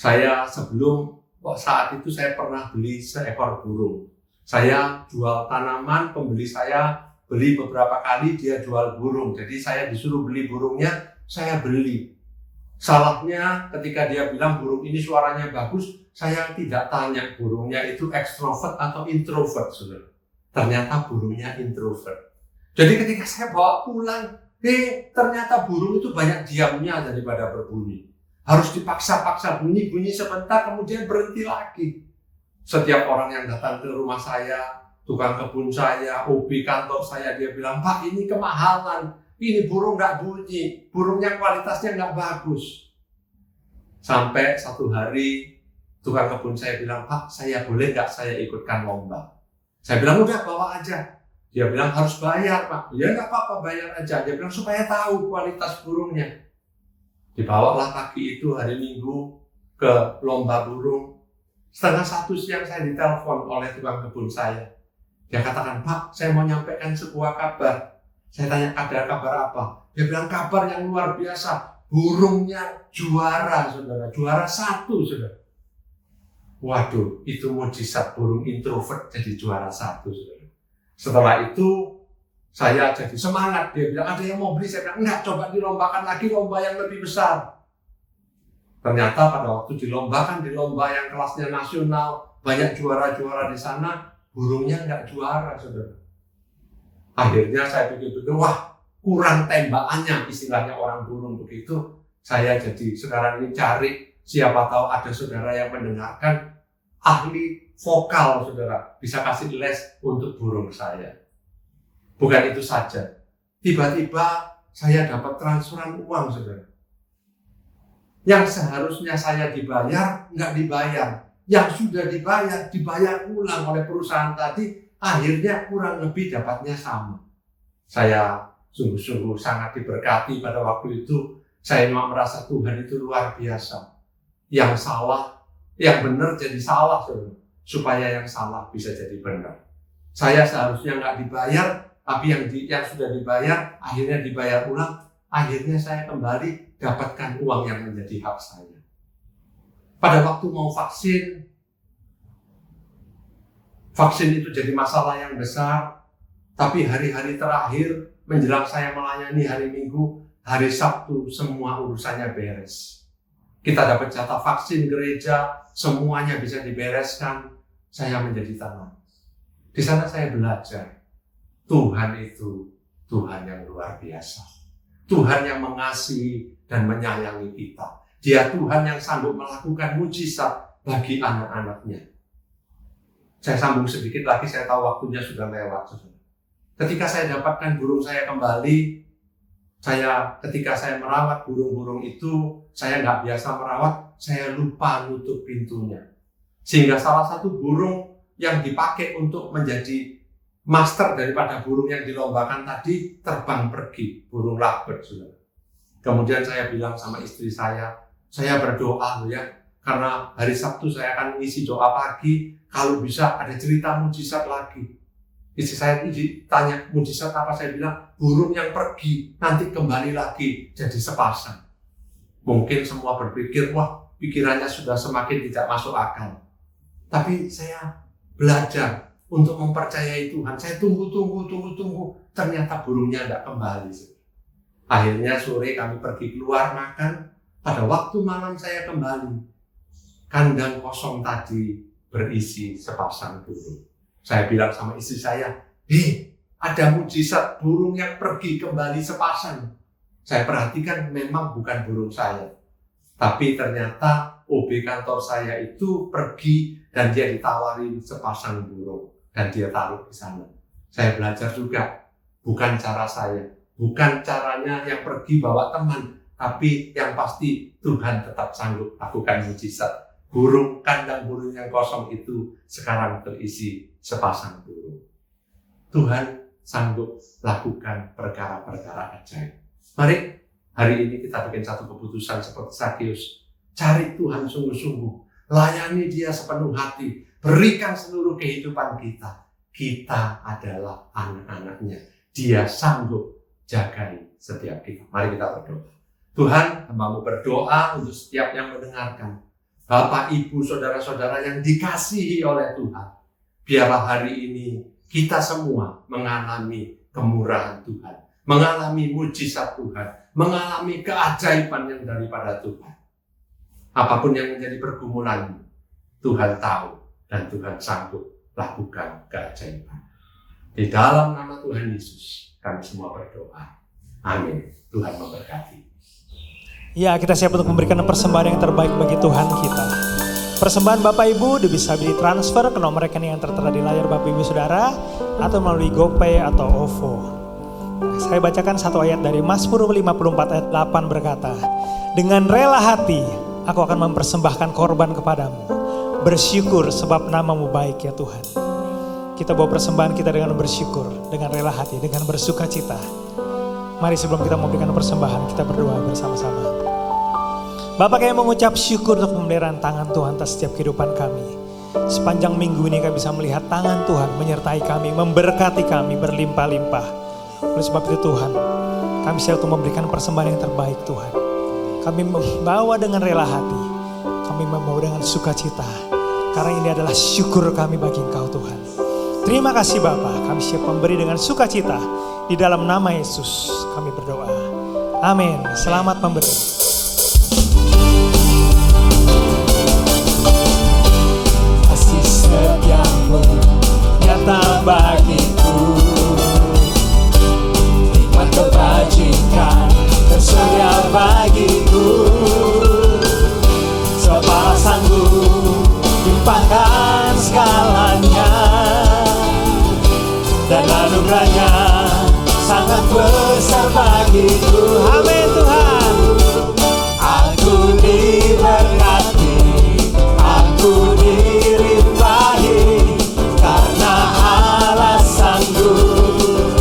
saat itu saya pernah beli seekor burung. Saya jual tanaman, pembeli saya beli beberapa kali, dia jual burung. Jadi saya disuruh beli burungnya, saya beli. Salahnya ketika dia bilang burung ini suaranya bagus, saya tidak tanya burungnya itu ekstrovert atau introvert, saudara. Ternyata burungnya introvert. Jadi ketika saya bawa pulang, ternyata burung itu banyak diamnya daripada berbunyi. Harus dipaksa-paksa bunyi sebentar, kemudian berhenti lagi. Setiap orang yang datang ke rumah saya, tukang kebun saya, OB kantor saya, dia bilang, Pak, ini kemahalan. Ini burung nggak bunyi, burungnya kualitasnya nggak bagus. Sampai satu hari, tukang kebun saya bilang, Pak, saya boleh nggak saya ikutkan lomba? Saya bilang, udah bawa aja. Dia bilang, harus bayar, Pak. Ya nggak apa-apa, bayar aja. Dia bilang, supaya tahu kualitas burungnya. Dibawalah pagi itu hari Minggu ke lomba burung. 1:30 siang saya ditelepon oleh tukang kebun saya. Dia katakan, Pak, saya mau nyampaikan sebuah kabar. Saya tanya, ada kabar apa? Dia bilang, kabar yang luar biasa. Burungnya juara, saudara. Juara 1, saudara. Waduh, itu mujizat burung introvert jadi juara 1, saudara. Setelah itu, saya jadi semangat. Dia bilang, ada yang mau beli? Saya bilang, enggak, coba dilombakan lagi lomba yang lebih besar. Ternyata pada waktu dilombakan di lomba yang kelasnya nasional, banyak juara-juara di sana, burungnya enggak juara, saudara. Akhirnya saya pikir-pikir, wah, kurang tembakannya, istilahnya orang burung begitu. Saya jadi sekarang ini cari, siapa tahu ada saudara yang mendengarkan, ahli vokal, saudara, bisa kasih les untuk burung saya. Bukan itu saja, tiba-tiba saya dapat transferan uang, saudara. Yang seharusnya saya dibayar, nggak dibayar. Yang sudah dibayar ulang oleh perusahaan tadi, akhirnya kurang lebih dapatnya sama. Saya sungguh-sungguh sangat diberkati pada waktu itu. Saya cuma merasa Tuhan itu luar biasa. Yang salah, yang benar jadi salah, saudara. Supaya yang salah bisa jadi benar. Saya seharusnya nggak dibayar, tapi yang sudah dibayar, akhirnya dibayar ulang. Akhirnya saya kembali dapatkan uang yang menjadi hak saya. Pada waktu mau vaksin itu jadi masalah yang besar, tapi hari-hari terakhir menjelang saya melayani hari Minggu, hari Sabtu semua urusannya beres. Kita dapat jatah vaksin gereja, semuanya bisa dibereskan, saya menjadi tenang. Di sana saya belajar, Tuhan itu Tuhan yang luar biasa. Tuhan yang mengasihi dan menyayangi kita. Dia Tuhan yang sanggup melakukan mujizat bagi anak-anaknya. Saya sambung sedikit lagi, saya tahu waktunya sudah lewat. Ketika saya dapatkan burung saya kembali, ketika saya merawat burung-burung itu, saya nggak biasa merawat, saya lupa nutup pintunya. Sehingga salah satu burung yang dipakai untuk menjadi master daripada burung yang dilombakan tadi terbang pergi, burung lovebird, saudara. Kemudian saya bilang sama istri saya berdoa loh ya, karena hari Sabtu saya akan ngisi doa pagi, kalau bisa ada cerita mujizat lagi. Istri saya tanya, mujizat apa? Saya bilang, burung yang pergi, nanti kembali lagi jadi sepasang. Mungkin semua berpikir, wah pikirannya sudah semakin tidak masuk akal. Tapi saya belajar untuk mempercayai Tuhan. Saya tunggu. Ternyata burungnya tidak kembali. Akhirnya sore kami pergi keluar makan. Pada waktu malam saya kembali. Kandang kosong tadi berisi sepasang burung. Saya bilang sama istri saya, ada mujizat, burung yang pergi kembali sepasang. Saya perhatikan memang bukan burung saya. Tapi ternyata OB kantor saya itu pergi dan dia ditawarin sepasang burung. Dan dia taruh di sana. Saya belajar juga, bukan cara saya, bukan caranya yang pergi bawa teman, tapi yang pasti Tuhan tetap sanggup lakukan mujizat. Kandang burung yang kosong itu sekarang terisi sepasang burung. Tuhan sanggup lakukan perkara-perkara ajaib. Mari hari ini kita bikin satu keputusan seperti Sakeus. Cari Tuhan sungguh-sungguh, layani Dia sepenuh hati. Berikan seluruh kehidupan kita. Kita adalah anak-anaknya. Dia sanggup jagai setiap kita. Mari kita berdoa. Tuhan, hamba-Mu berdoa untuk setiap yang mendengarkan. Bapak, Ibu, saudara-saudara yang dikasihi oleh Tuhan. Biarlah hari ini kita semua mengalami kemurahan Tuhan. Mengalami mujizat Tuhan. Mengalami keajaiban yang daripada Tuhan. Apapun yang menjadi pergumulanmu, Tuhan tahu. Dan Tuhan sanggup lakukan keajaiban. Di dalam nama Tuhan Yesus, kami semua berdoa. Amin. Tuhan memberkati. Ya, kita siap untuk memberikan persembahan yang terbaik bagi Tuhan kita. Persembahan Bapak Ibu bisa ditransfer ke nomor rekening yang tertera di layar Bapak Ibu Saudara, atau melalui GoPay atau OVO. Saya bacakan satu ayat dari Mazmur 54 ayat 8 berkata, dengan rela hati aku akan mempersembahkan korban kepadamu. Bersyukur sebab nama-Mu baik ya Tuhan. Kita bawa persembahan kita dengan bersyukur, dengan rela hati, dengan bersuka cita. Mari sebelum kita memberikan persembahan, kita berdoa bersama-sama. Bapa, kami mengucap syukur untuk pemeliharaan tangan Tuhan atas setiap kehidupan kami. Sepanjang minggu ini kami bisa melihat tangan Tuhan menyertai kami, memberkati kami berlimpah-limpah. Oleh sebab itu Tuhan, kami siap untuk memberikan persembahan yang terbaik Tuhan. Kami membawa dengan rela hati, kami membawa dengan sukacita. Karena ini adalah syukur kami bagi Engkau Tuhan. Terima kasih Bapa, kami siap memberi dengan sukacita. Di dalam nama Yesus kami berdoa. Amin. Selamat memberi. Kasih setiamu nyata bagiku, nikmat kebajikan tersedia bagiku. Sebab sanggup limpahkan segalanya, dan anugerahnya sangat besar bagiku. Amin Tuhan. Aku diberkati, aku dilimpahi, karena Allah sanggup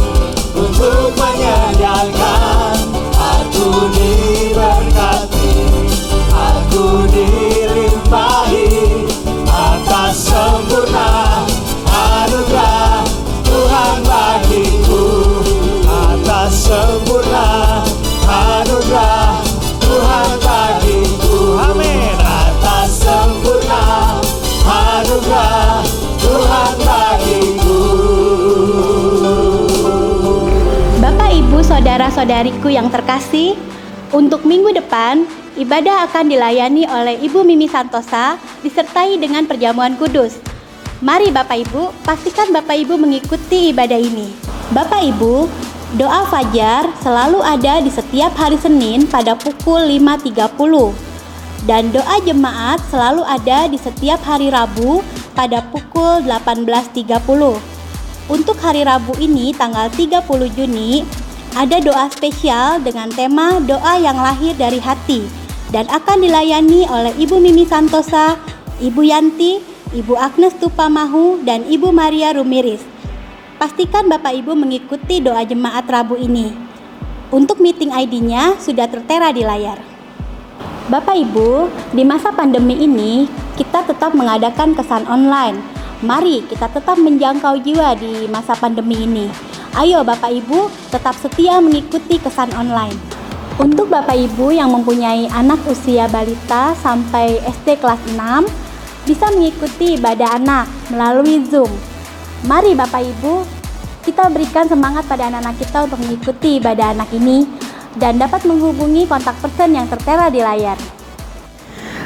untuk menyediakan. Aku diberkati, aku dilimpahi, atas sempurna anugerah Tuhan bagiku. Atas sempurna anugerah Tuhan bagiku. Amin. Atas sempurna anugerah Tuhan bagiku. Bapak, Ibu, saudara-saudariku yang terkasih, untuk minggu depan, ibadah akan dilayani oleh Ibu Mimi Santosa disertai dengan perjamuan kudus. Mari Bapak Ibu, pastikan Bapak Ibu mengikuti ibadah ini. Bapak Ibu, doa fajar selalu ada di setiap hari Senin pada pukul 5.30. Dan doa jemaat selalu ada di setiap hari Rabu pada pukul 18.30. Untuk hari Rabu ini tanggal 30 Juni, ada doa spesial dengan tema doa yang lahir dari hati dan akan dilayani oleh Ibu Mimi Santosa, Ibu Yanti, Ibu Agnes Tupamahu, dan Ibu Maria Rumiris. pastikan Bapak Ibu mengikuti doa jemaat Rabu ini. Untuk meeting ID-nya sudah tertera di layar. Bapak Ibu, di masa pandemi ini kita tetap mengadakan kesan online. Mari kita tetap menjangkau jiwa di masa pandemi ini. Ayo Bapak Ibu tetap setia mengikuti kesan online. Untuk Bapak Ibu yang mempunyai anak usia balita sampai SD kelas 6, bisa mengikuti ibadah anak melalui Zoom. Mari Bapak Ibu, kita berikan semangat pada anak-anak kita untuk mengikuti ibadah anak ini dan dapat menghubungi kontak person yang tertera di layar.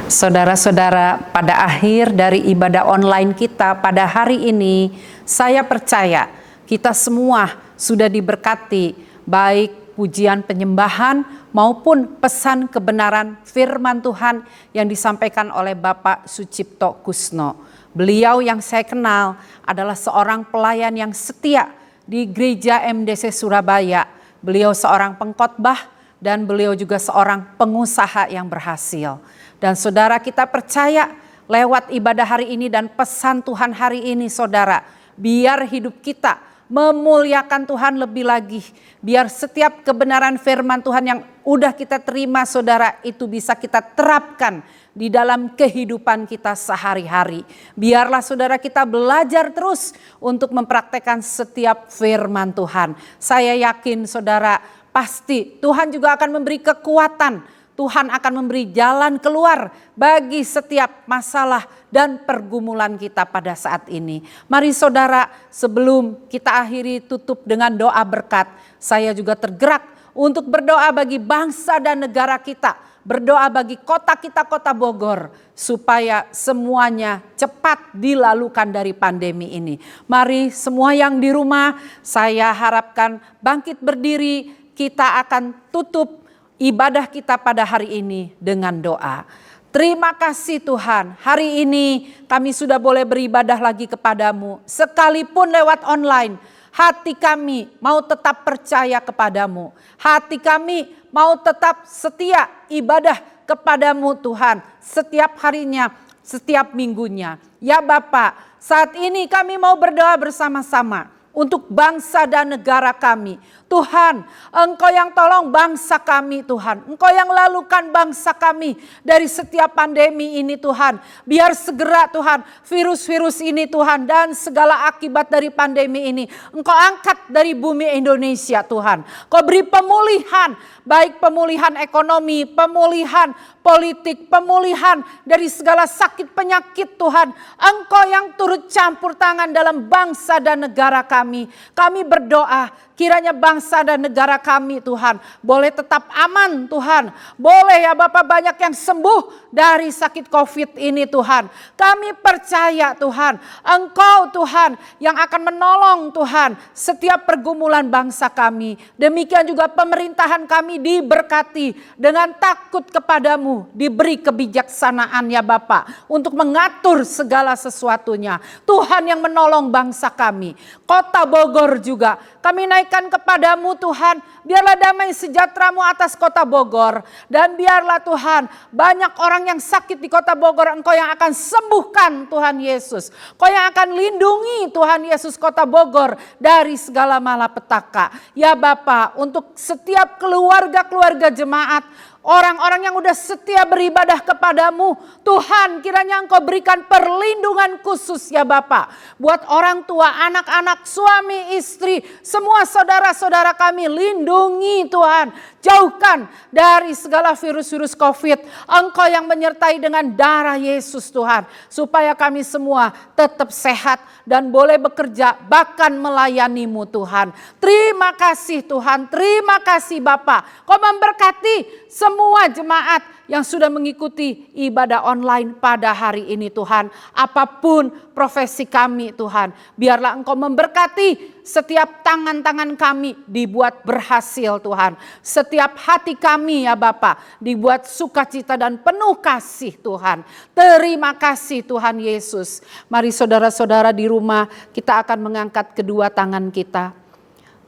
Saudara-saudara, pada akhir dari ibadah online kita pada hari ini, saya percaya kita semua sudah diberkati, baik pujian penyembahan maupun pesan kebenaran firman Tuhan yang disampaikan oleh Bapak Sucipto Kusno. Beliau yang saya kenal adalah seorang pelayan yang setia di Gereja MDC Surabaya. Beliau seorang pengkhotbah dan beliau juga seorang pengusaha yang berhasil. Dan saudara, kita percaya lewat ibadah hari ini dan pesan Tuhan hari ini, saudara, biar hidup kita memuliakan Tuhan lebih lagi. Biar setiap kebenaran firman Tuhan yang udah kita terima, saudara, itu bisa kita terapkan di dalam kehidupan kita sehari-hari. Biarlah saudara kita belajar terus untuk mempraktekkan setiap firman Tuhan. Saya yakin saudara, pasti Tuhan juga akan memberi kekuatan. Tuhan akan memberi jalan keluar bagi setiap masalah dan pergumulan kita pada saat ini. Mari saudara, sebelum kita akhiri tutup dengan doa berkat, saya juga tergerak untuk berdoa bagi bangsa dan negara kita. Berdoa bagi kota kita, kota Bogor, supaya semuanya cepat dilalukan dari pandemi ini. Mari semua yang di rumah, saya harapkan bangkit berdiri, kita akan tutup ibadah kita pada hari ini dengan doa. Terima kasih Tuhan, hari ini kami sudah boleh beribadah lagi kepadamu. Sekalipun lewat online, hati kami mau tetap percaya kepadamu. Hati kami mau tetap setia ibadah kepadamu Tuhan. Setiap harinya, setiap minggunya. Ya Bapa, saat ini kami mau berdoa bersama-sama untuk bangsa dan negara kami. Tuhan, Engkau yang tolong bangsa kami Tuhan. Engkau yang lalukan bangsa kami dari setiap pandemi ini Tuhan. Biar segera Tuhan virus-virus ini Tuhan dan segala akibat dari pandemi ini Engkau angkat dari bumi Indonesia Tuhan. Kau beri pemulihan, baik pemulihan ekonomi, pemulihan politik, pemulihan dari segala sakit penyakit Tuhan. Engkau yang turut campur tangan dalam bangsa dan negara kami. Kami berdoa kiranya bangsa dan negara kami Tuhan boleh tetap aman Tuhan. Boleh ya Bapak banyak yang sembuh dari sakit COVID ini Tuhan. Kami percaya Tuhan, Engkau Tuhan yang akan menolong Tuhan setiap pergumulan bangsa kami. Demikian juga pemerintahan kami diberkati dengan takut kepadamu. Diberi kebijaksanaan ya Bapak untuk mengatur segala sesuatunya. Tuhan yang menolong bangsa kami. Kota Bogor juga kami naikkan kepadamu Tuhan. Biarlah damai sejahtera-Mu atas kota Bogor. Dan biarlah Tuhan banyak orang yang sakit di kota Bogor Engkau yang akan sembuhkan Tuhan Yesus. Engkau yang akan lindungi Tuhan Yesus kota Bogor dari segala malapetaka. Ya Bapa, untuk setiap keluarga-keluarga jemaat, orang-orang yang udah setia beribadah kepadamu, Tuhan kiranya Engkau berikan perlindungan khusus ya Bapa. Buat orang tua, anak-anak, suami, istri, semua saudara-saudara kami lindungi Tuhan. Jauhkan dari segala virus-virus COVID. Engkau yang menyertai dengan darah Yesus Tuhan. Supaya kami semua tetap sehat dan boleh bekerja bahkan melayani-Mu Tuhan. Terima kasih Tuhan, terima kasih Bapa. Kau memberkati semua jemaat yang sudah mengikuti ibadah online pada hari ini Tuhan. Apapun profesi kami Tuhan, biarlah Engkau memberkati setiap tangan-tangan kami dibuat berhasil Tuhan. Setiap hati kami ya Bapa dibuat sukacita dan penuh kasih Tuhan. Terima kasih Tuhan Yesus. Mari saudara-saudara di rumah kita akan mengangkat kedua tangan kita.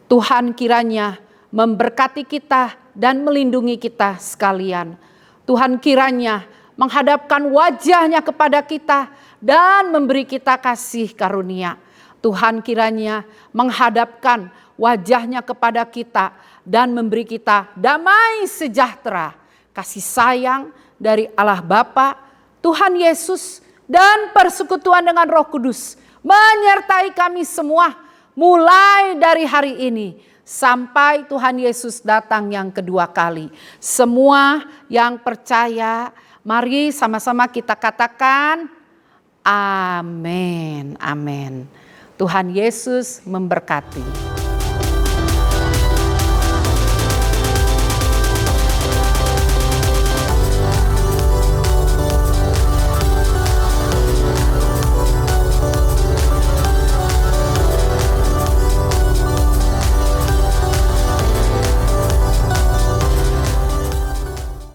Tuhan kiranya memberkati kita dan melindungi kita sekalian. Tuhan kiranya menghadapkan wajahnya kepada kita dan memberi kita kasih karunia. Tuhan kiranya menghadapkan wajahnya kepada kita dan memberi kita damai sejahtera, kasih sayang dari Allah Bapa, Tuhan Yesus, dan persekutuan dengan Roh Kudus menyertai kami semua mulai dari hari ini sampai Tuhan Yesus datang yang kedua kali. Semua yang percaya, mari sama-sama kita katakan amin. Amin. Tuhan Yesus memberkati.